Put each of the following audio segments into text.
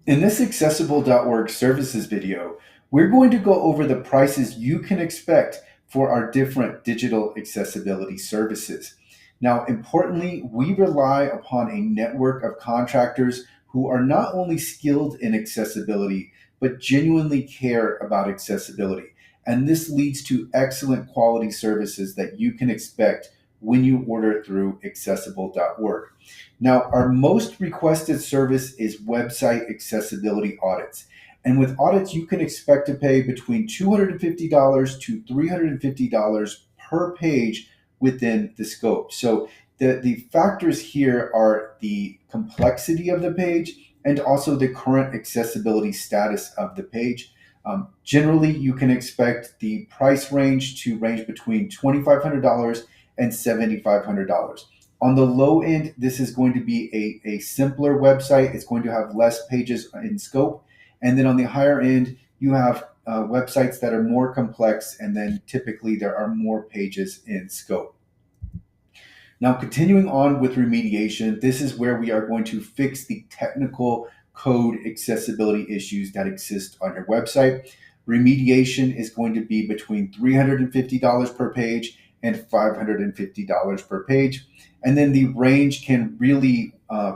In this accessible.org services video, we're going to go over the prices you can expect for our different digital accessibility services. Now, importantly, we rely upon a network of contractors who are not only skilled in accessibility, but genuinely care about accessibility. And this leads to excellent quality services that you can expect when you order through accessible.org. Now, our most requested service is website accessibility audits. And with audits, you can expect to pay between $250 to $350 per page within the scope. So the factors here are the complexity of the page and also the current accessibility status of the page. Generally, you can expect the price range to range between $2,500 and $7,500. On the low end, this is going to be a simpler website. It's going to have less pages in scope. And then on the higher end, you have websites that are more complex, and then typically there are more pages in scope. Now, continuing on with remediation, this is where we are going to fix the technical code accessibility issues that exist on your website. Remediation is going to be between $350 per page and $550 per page. And then the range can really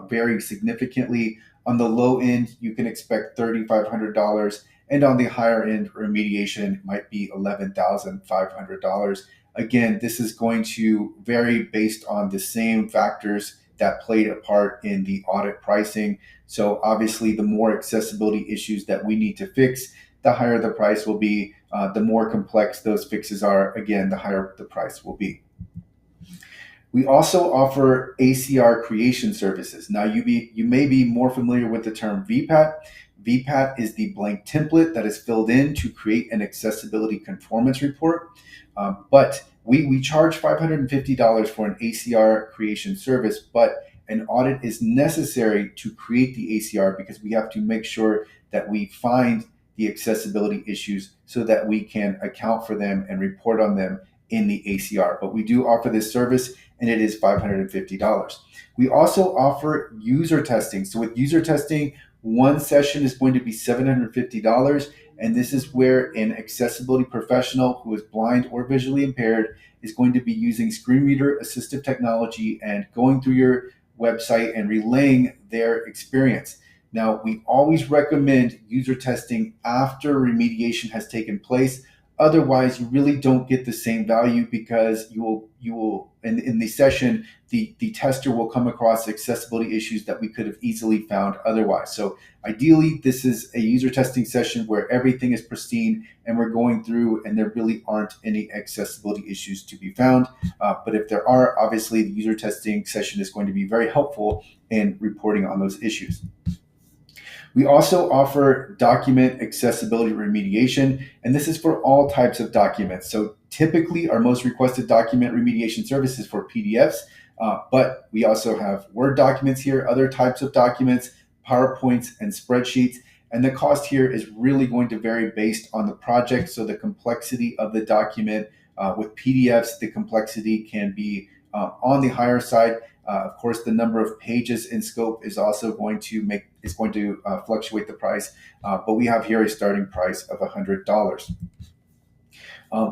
vary significantly. On the low end, you can expect $3,500, and on the higher end, remediation might be $11,500. Again, this is going to vary based on the same factors that played a part in the audit pricing. So obviously, the more accessibility issues that we need to fix, the higher the price will be. The more complex those fixes are, again, the higher the price will be. We also offer ACR creation services. Now, you may be more familiar with the term VPAT. VPAT is the blank template that is filled in to create an accessibility conformance report. But we charge $550 for an ACR creation service, but an audit is necessary to create the ACR because we have to make sure that we find the accessibility issues so that we can account for them and report on them in the ACR. But we do offer this service, and it is $550. We also offer user testing. So with user testing, one session is going to be $750, and this is where an accessibility professional who is blind or visually impaired is going to be using screen reader assistive technology and going through your website and relaying their experience. Now, we always recommend user testing after remediation has taken place. Otherwise, you really don't get the same value because you will in the session, the tester will come across accessibility issues that we could have easily found otherwise. So ideally, this is a user testing session where everything is pristine and we're going through and there really aren't any accessibility issues to be found. But if there are, obviously the user testing session is going to be very helpful in reporting on those issues. We also offer document accessibility remediation, and this is for all types of documents. So typically our most requested document remediation service is for PDFs, but we also have Word documents here, other types of documents, PowerPoints and spreadsheets. And the cost here is really going to vary based on the project. So the complexity of the document with PDFs, the complexity can be on the higher side. Of course, the number of pages in scope is also going to fluctuate the price, but we have here a starting price of $100.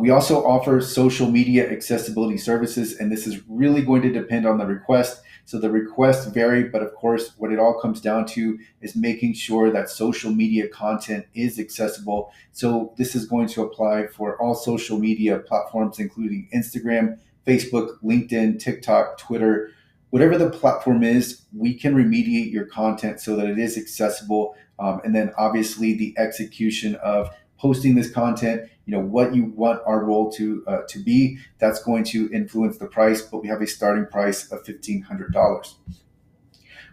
We also offer social media accessibility services, and this is really going to depend on the request. So the requests vary, but of course, what it all comes down to is making sure that social media content is accessible. So this is going to apply for all social media platforms, including Instagram, Facebook, LinkedIn, TikTok, Twitter. Whatever the platform is, we can remediate your content so that it is accessible. And then obviously the execution of posting this content, what you want our role to be, that's going to influence the price, but we have a starting price of $1,500.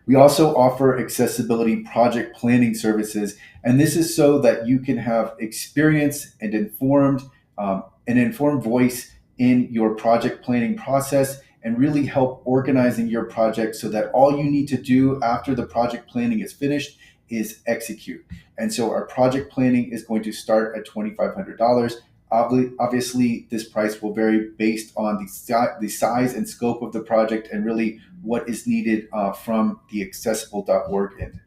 We also offer accessibility project planning services, and this is so that you can have experience and an informed voice in your project planning process and really help organizing your project so that all you need to do after the project planning is finished is execute. And so our project planning is going to start at $2,500. Obviously, this price will vary based on the size and scope of the project and really what is needed from the accessible.org end.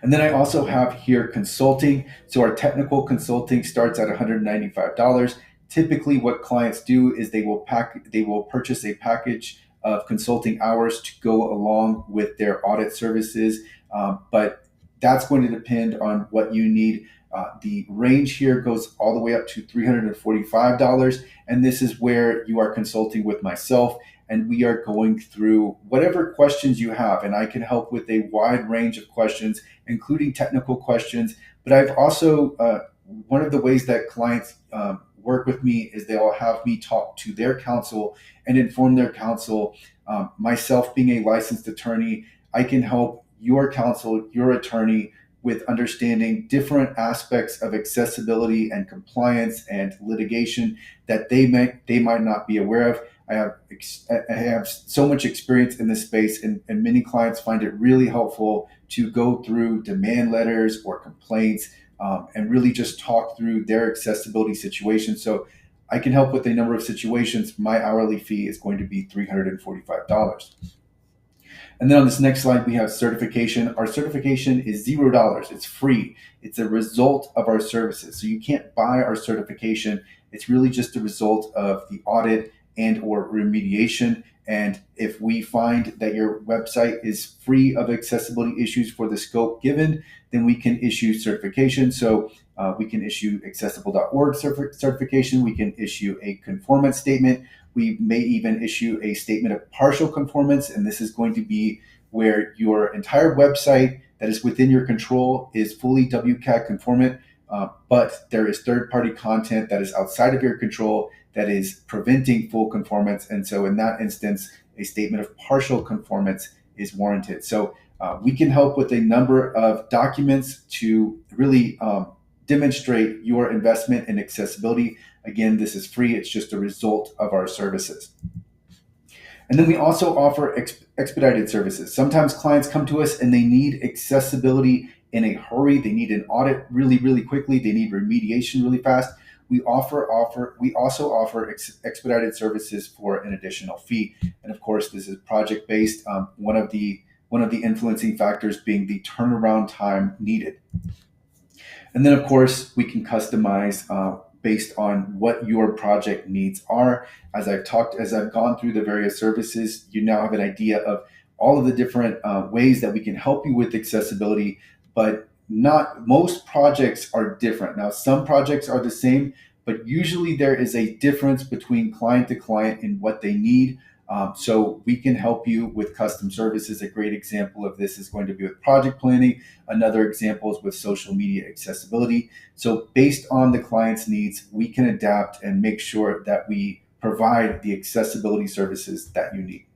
And then I also have here consulting. So our technical consulting starts at $195. Typically, what clients do is they will purchase a package of consulting hours to go along with their audit services, but that's going to depend on what you need. The range here goes all the way up to $345, and this is where you are consulting with myself, and we are going through whatever questions you have, and I can help with a wide range of questions, including technical questions. But I've also one of the ways that clients work with me is they'll have me talk to their counsel and inform their counsel. Myself being a licensed attorney, I can help your counsel, your attorney, with understanding different aspects of accessibility and compliance and litigation that they might not be aware of. I have so much experience in this space, and many clients find it really helpful to go through demand letters or complaints, and really just talk through their accessibility situation. So I can help with a number of situations. My hourly fee is going to be $345. And then on this next slide, we have certification. Our certification is $0. It's free. It's a result of our services. So you can't buy our certification. It's really just a result of the audit and or remediation. And if we find that your website is free of accessibility issues for the scope given, then we can issue certification. So we can issue accessible.org certification. We can issue a conformance statement. We may even issue a statement of partial conformance, and this is going to be where your entire website that is within your control is fully WCAG conformant, but there is third-party content that is outside of your control that is preventing full conformance. And so in that instance, a statement of partial conformance is warranted. So we can help with a number of documents to really demonstrate your investment in accessibility. Again, this is free. It's just a result of our services. And then we also offer expedited services. Sometimes clients come to us and they need accessibility in a hurry. They need an audit really, really quickly. They need remediation really fast. We also offer expedited services for an additional fee. And of course, this is project based. One of the influencing factors being the turnaround time needed. And then, of course, we can customize based on what your project needs are. As I've gone through the various services, you now have an idea of all of the different ways that we can help you with accessibility, but not most projects are different. Now, some projects are the same, but usually there is a difference between client to client in what they need. So we can help you with custom services. A great example of this is going to be with project planning. Another example is with social media accessibility. So based on the client's needs, we can adapt and make sure that we provide the accessibility services that you need.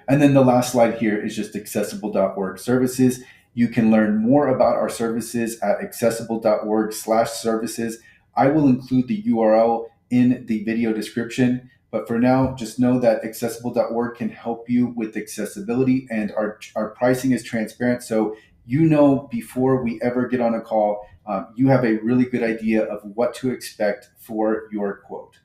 And then the last slide here is just accessible.org services. You can learn more about our services at accessible.org/services. I will include the URL in the video description. But for now, just know that accessible.org can help you with accessibility, and our pricing is transparent. So you know before we ever get on a call, you have a really good idea of what to expect for your quote.